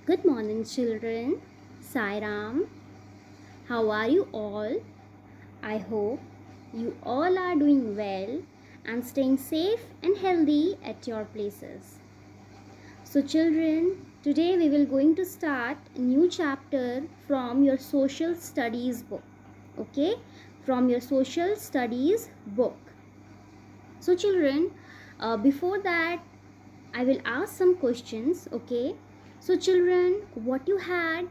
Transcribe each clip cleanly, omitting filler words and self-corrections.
Good morning, children. Sai Ram. How are you all? I hope you all are doing well and staying safe and healthy at your places. So, children, today we will going to start a new chapter from your social studies book. Okay? From your social studies book. So, children, before that, I will ask some questions. Okay? So, children, what you had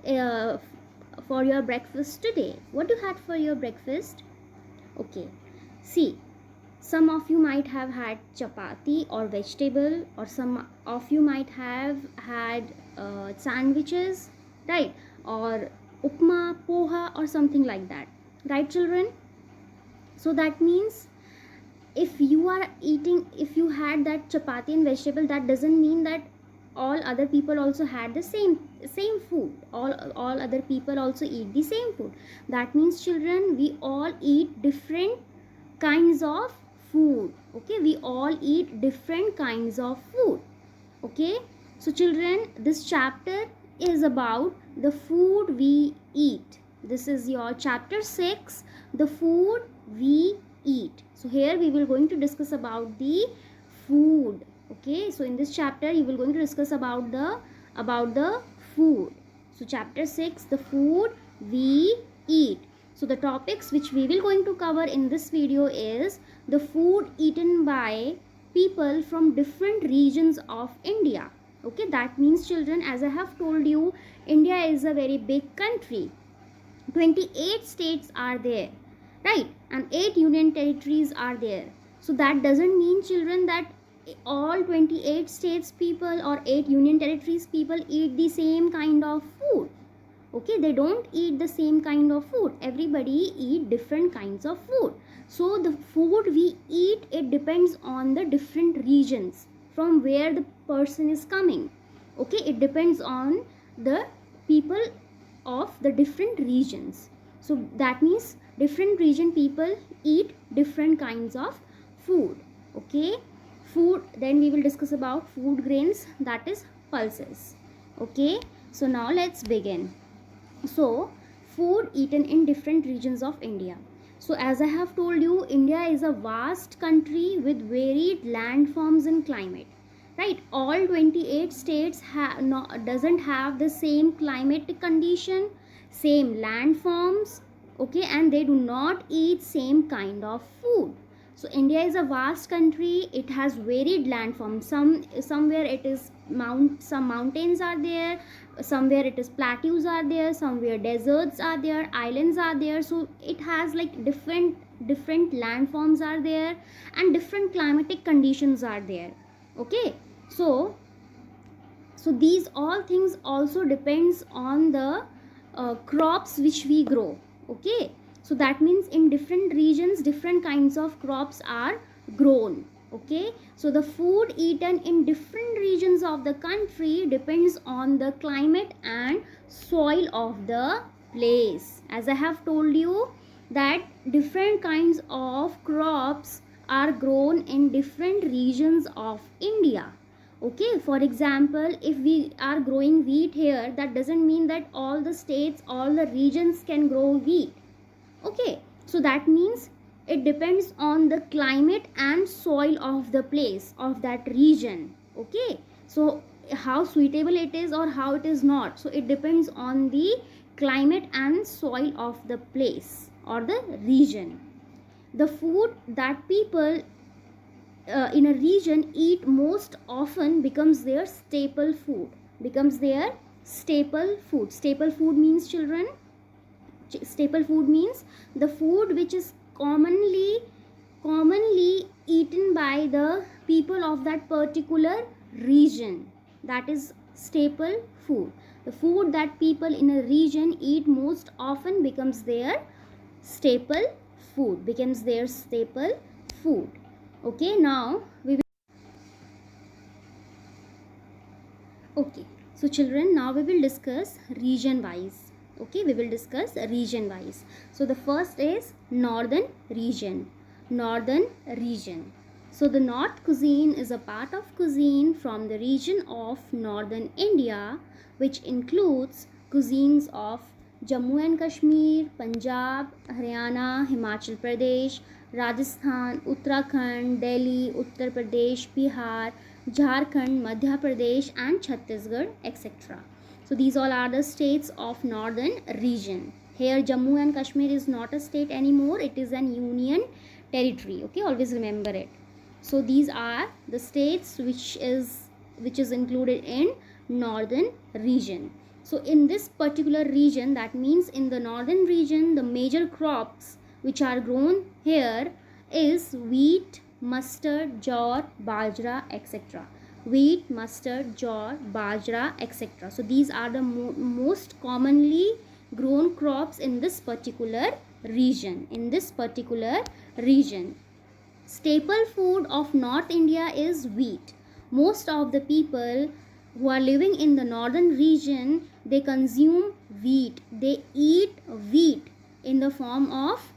uh, for your breakfast today? What you had for your breakfast? Okay, see, some of you might have had chapati or vegetable, or some of you might have had sandwiches, right? Or upma, poha, or something like that, right, children? So that means if you are eating, if you had that chapati and vegetable, that doesn't mean that all other people also had the same food. All other people also eat the same food. That means, children, we all eat different kinds of food. Okay, we all eat different kinds of food. Okay, so children, this chapter is about the food we eat. This is your chapter 6, the food we eat. So here we will going to discuss about the food. Okay, so in this chapter you will going to discuss about the food. So chapter 6, the food we eat. So the topics which we will going to cover in this video is the food eaten by people from different regions of India. Okay, that means, children, as I have told you, India is a very big country. 28 states are there, right? And 8 union territories are there. So that doesn't mean, children, that all 28 states people or 8 union territories people eat the same kind of food. Okay, they don't eat the same kind of food. Everybody eat different kinds of food. So the food we eat, it depends on the different regions from where the person is coming. Okay, it depends on the people of the different regions. So that means different region people eat different kinds of food. Okay, food, then we will discuss about food grains, that is pulses. Okay, so now let's begin. So food eaten in different regions of India. So as I have told you, India is a vast country with varied landforms and climate, right? All 28 states doesn't have the same climatic condition, same landforms. Okay, and they do not eat same kind of food. So India is a vast country. It has varied landforms. Somewhere it is some mountains are there, somewhere it is plateaus are there, somewhere deserts are there, islands are there. So it has like different landforms are there, and different climatic conditions are there. Okay, so these all things also depends on the crops which we grow. Okay, so that means in different regions different kinds of crops are grown. Okay, so the food eaten in different regions of the country depends on the climate and soil of the place. As I have told you that different kinds of crops are grown in different regions of India. Okay, for example, if we are growing wheat here, that doesn't mean that all the states, all the regions can grow wheat. Okay, so that means it depends on the climate and soil of the place of that region. Okay, so how suitable it is or how it is not, so it depends on the climate and soil of the place or the region. The food that people in a region eat most often becomes their staple food. Staple food means, children, staple food means the food which is commonly eaten by the people of that particular region. That is staple food. The food that people in a region eat most often becomes their staple food. Okay, now we will. Okay, so children, now we will discuss region wise. Okay, we will discuss region wise. So the first is northern region. So the North cuisine is a part of cuisine from the region of northern India, which includes cuisines of Jammu and Kashmir, Punjab, Haryana, Himachal Pradesh, Rajasthan, Uttarakhand, Delhi, Uttar Pradesh, Bihar, Jharkhand, Madhya Pradesh, and Chhattisgarh, etc. So these all are the states of northern region. Here Jammu and Kashmir is not a state anymore, it is an union territory. Okay, always remember it. So these are the states which is included in northern region. So in this particular region, that means in the northern region, the major crops which are grown here is wheat, mustard, jowar, bajra, etc. Wheat, mustard, jowar, bajra, etc. So these are the most commonly grown crops in this particular region. Staple food of North India is wheat. Most of the people who are living in the northern region, they consume wheat. They eat wheat in the form of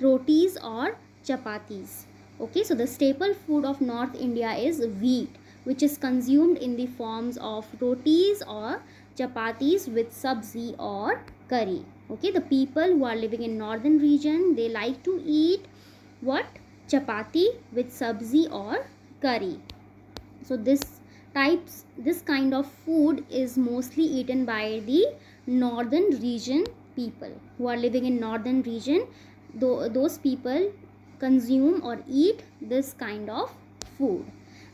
rotis or chapatis. Okay, so the staple food of North India is wheat, which is consumed in the forms of rotis or chapatis with sabzi or curry. Okay, the people who are living in northern region, they like to eat what? Chapati with sabzi or curry. So this kind of food is mostly eaten by the northern region people who are living in northern region. Those people consume or eat this kind of food.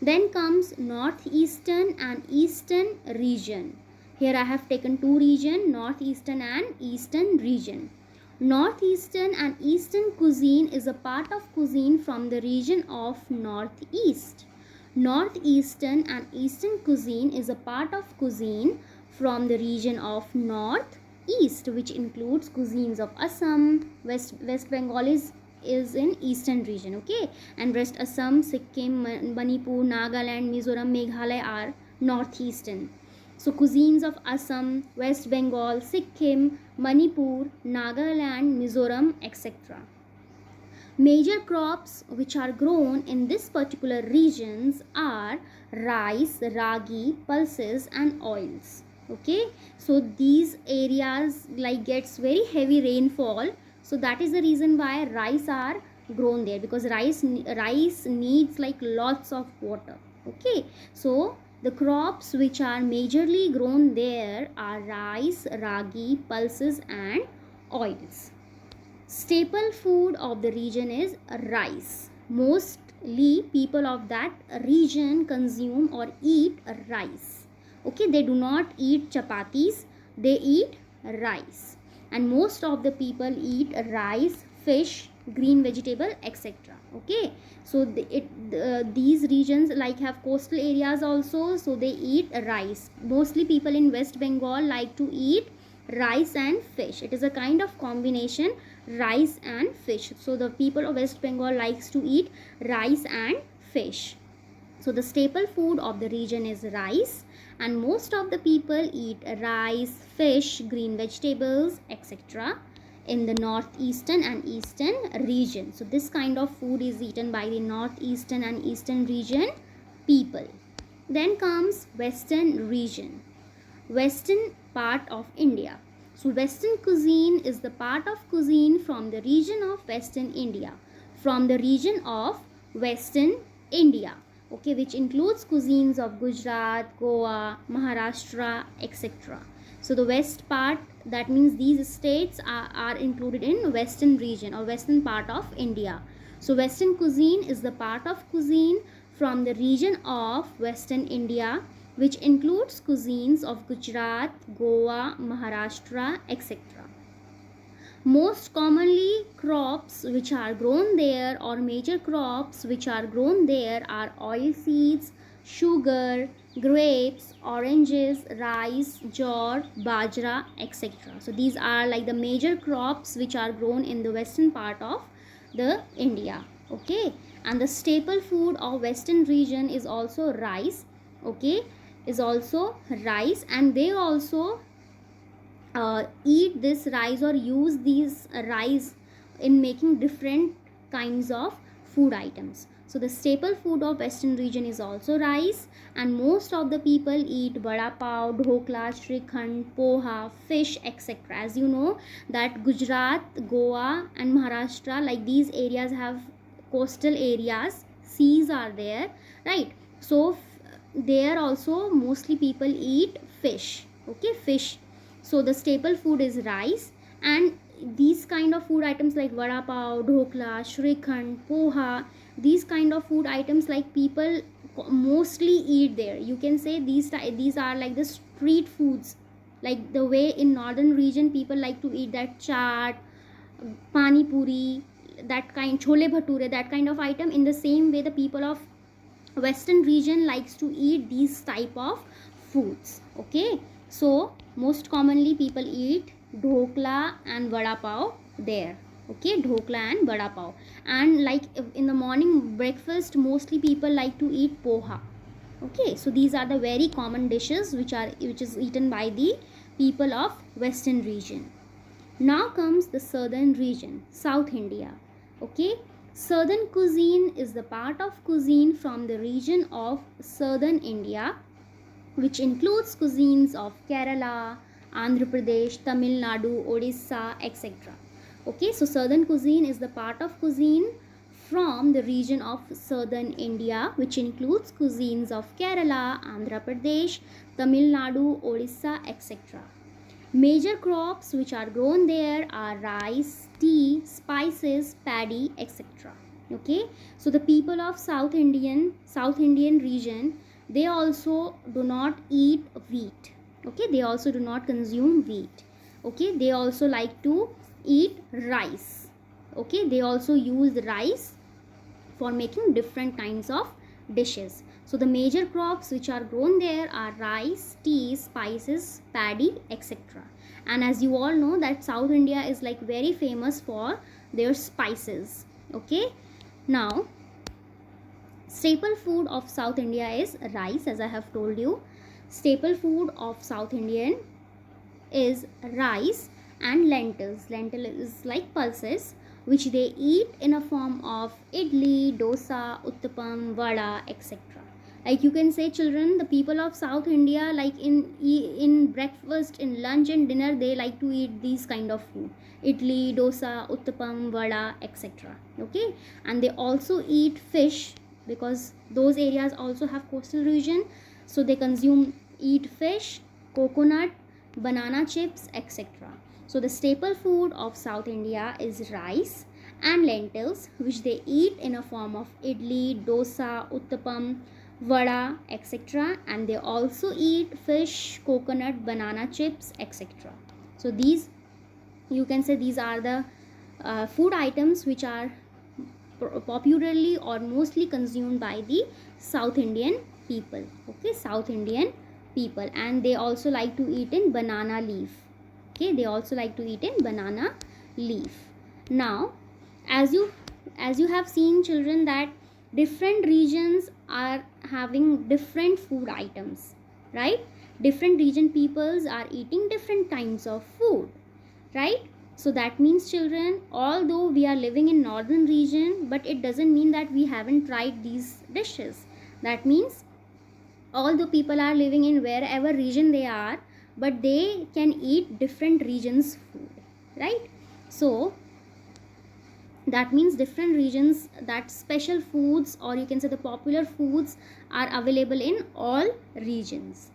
Then comes northeastern and eastern region. Here I have taken two region, northeastern and eastern region. Northeastern and Eastern cuisine is a part of cuisine from the region of Northeast. Northeastern and Eastern cuisine is a part of cuisine from the region of Northeast, which includes cuisines of Assam. West Bengal is in Eastern region, okay, and West Assam, Sikkim, Manipur, Nagaland, Mizoram, Meghalaya are Northeastern. So cuisines of Assam, West Bengal, Sikkim, Manipur, Nagaland, Mizoram, etc. Major crops which are grown in this particular regions are rice, ragi, pulses and oils. Okay, so these areas like gets very heavy rainfall, so that is the reason why rice are grown there, because rice needs like lots of water. Okay, so the crops which are majorly grown there are rice, ragi, pulses and oils. Staple food of the region is rice. Mostly people of that region consume or eat rice. Okay, they do not eat chapatis, they eat rice. And most of the people eat rice, fish, green vegetable, etc. Okay, so these regions like have coastal areas also, so they eat rice. Mostly people in West Bengal like to eat rice and fish. It is a kind of combination, rice and fish. So the people of West Bengal likes to eat rice and fish. So the staple food of the region is rice, and most of the people eat rice, fish, green vegetables, etc. in the northeastern and eastern region. So this kind of food is eaten by the northeastern and eastern region people. Then comes western region, western part of India. So western cuisine is the part of cuisine from the region of western India, from the region of western India, okay, which includes cuisines of Gujarat, Goa, Maharashtra, etc. So the west part, that means these states are included in western region or western part of India. So western cuisine is the part of cuisine from the region of western India, which includes cuisines of Gujarat, Goa, Maharashtra, etc. Most commonly crops which are grown there, or major crops which are grown there, are oil seeds, sugar, grapes, oranges, rice, jowar, bajra, etc. So these are like the major crops which are grown in the western part of the India. Okay, and the staple food of western region is also rice. Okay, is also rice, and they also eat this rice or use these rice in making different kinds of food items. So the staple food of western region is also rice, and most of the people eat vada pav, dhokla, shrikhand, poha, fish, etc. As you know that Gujarat, Goa and Maharashtra, like these areas have coastal areas, seas are there, right? So there also mostly people eat fish, okay, fish. So the staple food is rice, and these kind of food items like vada pav, dhokla, shrikhand, poha, these kind of food items like people mostly eat there. You can say these are like the street foods, like the way in northern region people like to eat that chaat, pani puri, that kind, chole bhature, that kind of item. In the same way, the people of western region likes to eat these type of foods, okay. So most commonly people eat dhokla and vada pav there, okay, dhokla and vada pav. And like in the morning breakfast mostly people like to eat poha, okay. So these are the very common dishes which is eaten by the people of western region. Now comes the southern region, South India. Okay, southern cuisine is the part of cuisine from the region of southern India, which includes cuisines of Kerala, Andhra Pradesh, Tamil Nadu, Odisha, etc. Okay, so southern cuisine is the part of cuisine from the region of southern India, which includes cuisines of Kerala, Andhra Pradesh, Tamil Nadu, Odisha, etc. Major crops which are grown there are rice, tea, spices, paddy, etc. Okay, so the people of South Indian region, they also do not eat wheat. Okay, they also do not consume wheat. Okay, they also like to eat rice. Okay, they also use rice for making different kinds of dishes. So the major crops which are grown there are rice, tea, spices, paddy, etc. And as you all know that South India is like very famous for their spices. Okay. Now staple food of South India is rice, as I have told you. Staple food of South Indian is rice and lentils. Lentil is like pulses which they eat in a form of idli, dosa, uttapam, vada, etc. Like you can say children, the people of South India like in breakfast, in lunch and dinner they like to eat these kind of food. Idli, dosa, uttapam, vada, etc. Okay, and they also eat fish because those areas also have coastal region, so they eat fish, coconut, banana chips, etc. So the staple food of South India is rice and lentils, which they eat in a form of idli, dosa, uttapam, vada, etc. And they also eat fish, coconut, banana chips, etc. So these, you can say, these are the food items which are popularly or mostly consumed by the South Indian people. Okay, South Indian people, and they also like to eat in banana leaf. Okay, they also like to eat in banana leaf. Now as you have seen children that different regions are having different food items, right? Different region peoples are eating different kinds of food, right? So that means children, although we are living in northern region, but it doesn't mean that we haven't tried these dishes. That means although people are living in wherever region they are, but they can eat different regions food, right? So that means different regions, that special foods, or you can say the popular foods, are available in all regions.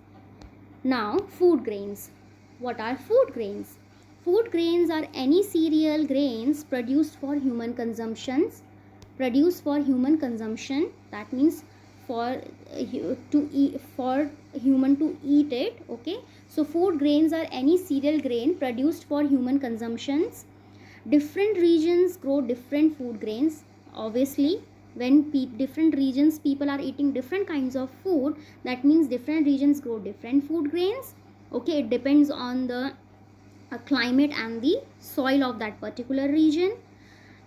Now food grains. What are food grains? Food grains are any cereal grains produced for human consumptions. Produced for human consumption, that means for to eat, for human to eat it. Okay, so food grains are any cereal grain produced for human consumptions. Different regions grow different food grains. Obviously, when different regions people are eating different kinds of food, that means different regions grow different food grains. Okay, it depends on the climate and the soil of that particular region.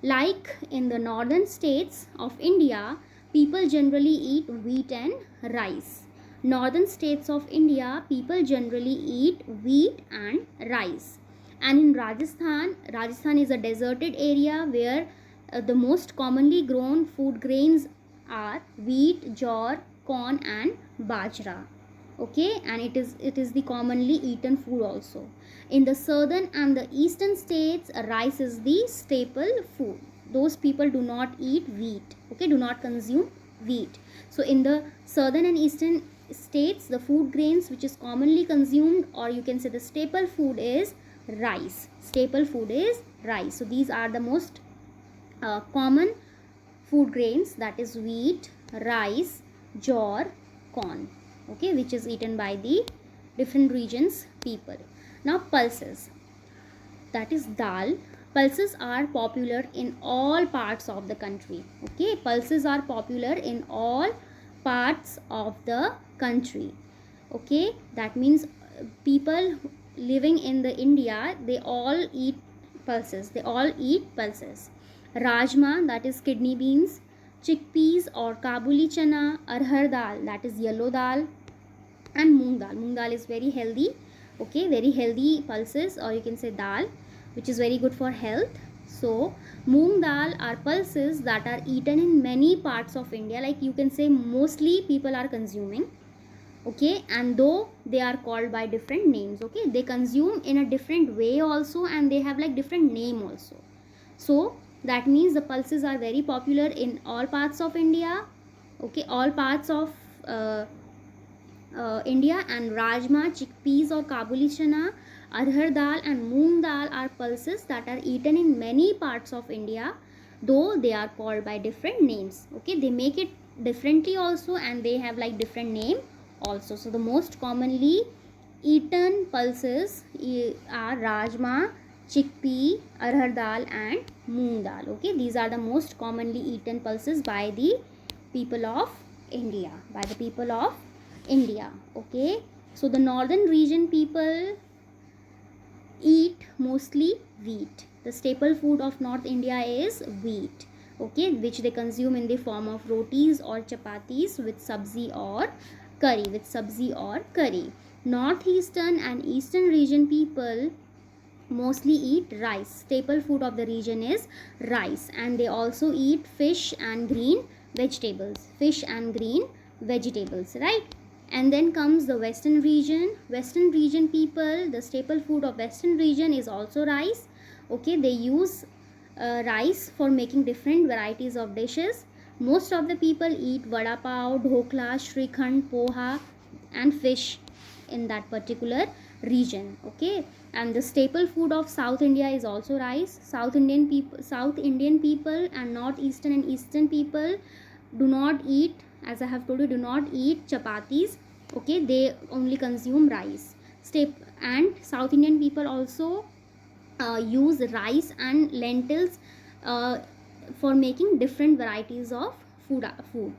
Like in the northern states of India, people generally eat wheat and rice. Northern states of India, people generally eat wheat and rice. And in Rajasthan is a deserted area where the most commonly grown food grains are wheat, jowar, corn and bajra. Okay, and it is the commonly eaten food also. In the southern and the eastern states, rice is the staple food. Those people do not eat wheat, okay, do not consume wheat. So in the southern and eastern states, the food grains which is commonly consumed, or you can say the staple food, is rice. Staple food is rice. So these are the most common food grains, that is wheat, rice, jowar, corn, okay, which is eaten by the different regions people. Now pulses, that is dal. Pulses are popular in all parts of the country. Okay, pulses are popular in all parts of the country. Okay, that means people living in the India, they all eat pulses. They all eat pulses. Rajma, that is kidney beans. Chickpeas or kabuli chana. Arhar dal, that is yellow dal. And moong dal. Moong dal is very healthy. Okay, very healthy pulses, or you can say dal, which is very good for health. So moong dal are pulses that are eaten in many parts of India, like you can say mostly people are consuming. Okay, and though they are called by different names, okay, they consume in a different way also, and they have like different name also. So that means the pulses are very popular in all parts of India. Okay, all parts of India. And rajma, chickpeas or kabuli chana, arhar dal and moong dal are pulses that are eaten in many parts of India, though they are called by different names. Okay, they make it differently also, and they have like different name also. So the most commonly eaten pulses are rajma, chickpea, arhar dal and moong dal. Okay, these are the most commonly eaten pulses by the people of India, by the people of India. Okay, so the northern region people eat mostly wheat. The staple food of North India is wheat, okay, which they consume in the form of rotis or chapatis with sabzi or curry, with sabzi or curry. Northeastern and eastern region people mostly eat rice. Staple food of the region is rice, and they also eat fish and green vegetables. Fish and green vegetables, right? And then comes the western region. Western region people, the staple food of western region is also rice. Okay, they use rice for making different varieties of dishes. Most of the people eat vada pav, dhokla, shrikhand, poha and fish in that particular region. Okay, and the staple food of South India is also rice. South Indian people and northeastern and eastern people do not eat, as I have told you, do not eat chapatis. Okay, they only consume rice. And South Indian people also use rice and lentils uh, for making different varieties of food,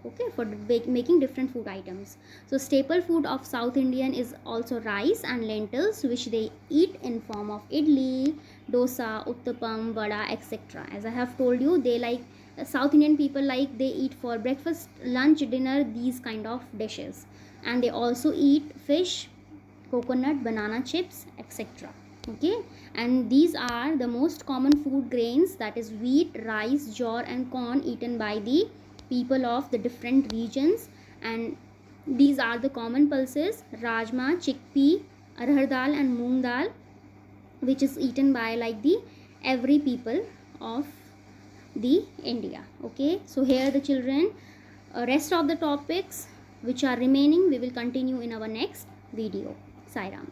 okay, for making different food items. So staple food of South Indian is also rice and lentils, which they eat in form of idli, dosa, uttapam, vada, etc. As I have told you, they like South Indian people, like they eat for breakfast, lunch, dinner these kind of dishes. And they also eat fish, coconut, banana chips, etc. Okay, and these are the most common food grains, that is wheat, rice, jowar and corn, eaten by the people of the different regions. And these are the common pulses: rajma, chickpea, arhar dal and moong dal, which is eaten by like the every people of the India. Okay, so here the children, rest of the topics which are remaining we will continue in our next video. Sai Ram.